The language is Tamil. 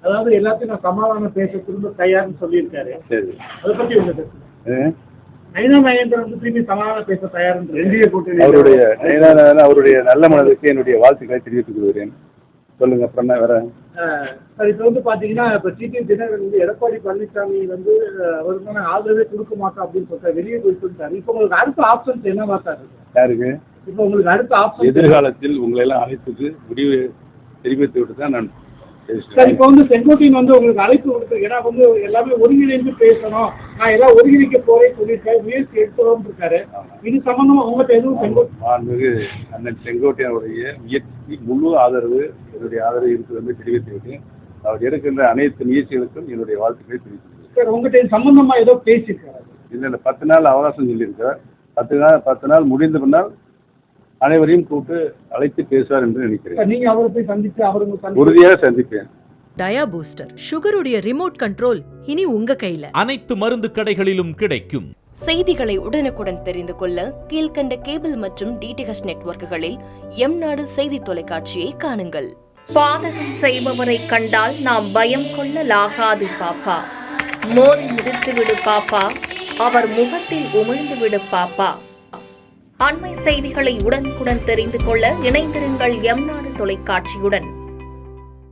அதாவது எல்லாத்தையும் நான் சமாதானம் பேச திரும்ப தயார்னு சொல்லியிருக்காரு. சரி, அதை பத்தி உங்களுக்கு நயினா நாகேந்திரன் வந்து திரும்பி சமாதானம் பேச தயார்னு என்டிஏ கூட்டணி அவருடைய நல்ல மனதுக்கு என்னுடைய வாழ்த்துக்களை தெரிவித்துக் கொள்கிறேன். சொல்லுங்க. அப்புறம் என்ன வேற? சார், இப்போ வந்து பாத்தீங்கன்னா இப்போ டிடிவி தினகரன் வந்து எடப்பாடி பழனிசாமி வந்து அவருக்கான ஆதரவே கொடுக்க மாட்டோம் அப்படின்னு சொல்லிட்டு வெளியே போய் சொல்லிட்டாரு. இப்போ உங்களுக்கு அடுத்த ஆப்ஷன்ஸ் என்னவா சார் இருக்கு? யாருக்கு? இப்போ உங்களுக்கு அடுத்த ஆப்ஷன் எதிர்காலத்தில் உங்களை எல்லாம் அழைத்துக்கு முடிவு தெரிவித்து விட்டு தான் நான் சார், இப்போ வந்து செங்கோட்டையன் வந்து உங்களுக்கு அழைப்பு கொடுத்து, ஏன்னா வந்து எல்லாமே ஒருங்கிணைந்து பேசணும், நான் எல்லாம் ஒருங்கிணைக்க போறேன்னு சொல்லியிருக்காரு, முயற்சி எடுத்துறோம் இருக்காரு. இது சம்பந்தமா உங்கள்கிட்ட எதுவும் மாண்புமிகு அண்ணன் செங்கோட்டையனுடைய முயற்சி முழு ஆதரவு, என்னுடைய ஆதரவு இருக்கிறது தெரிவித்து விட்டேன். அவர் எடுக்கின்ற அனைத்து முயற்சிகளுக்கும் என்னுடைய வாழ்த்துக்களை தெரிவித்துள்ளேன். சார், உங்கள்கிட்ட சம்பந்தமா ஏதோ பேசியிருக்காரு? இல்லை, 10 நாள் அவகாசம் சொல்லியிருக்கார். 10 நாள் முடிந்த பின்னால் அனைவரையும் கூப்பிட்டு அழைத்து பேசுவார் என்று நினைக்கிறேன். நீங்க அவரை போய் சந்திச்சு அவருக்கு உறுதியாக சந்திப்பேன். டயா பூஸ்டர் சுகருடைய ரிமோட் கண்ட்ரோல் இனி உங்க கையில. அனைத்து மருந்து கடைகளிலும் கிடைக்கும். செய்திகளை உடனுக்குடன் தெரிந்து கொள்ள கீழ்கண்ட கேபிள் மற்றும் டிடிஎச் நெட்வொர்க்குகளில் எம்நாடு செய்தி தொலைக்காட்சியை காணுங்கள். பாதகம் செய்பவரை கண்டால் நாம் பயம் கொள்ளலாகாது பாப்பா. மோதி மிதித்து விடு பாப்பா, அவர் முகத்தில் உமிழ்ந்து விடு பாப்பா. அண்மை செய்திகளை உடனுக்குடன் தெரிந்து கொள்ள இணைந்திருங்கள் எம்நாடு தொலைக்காட்சியுடன்.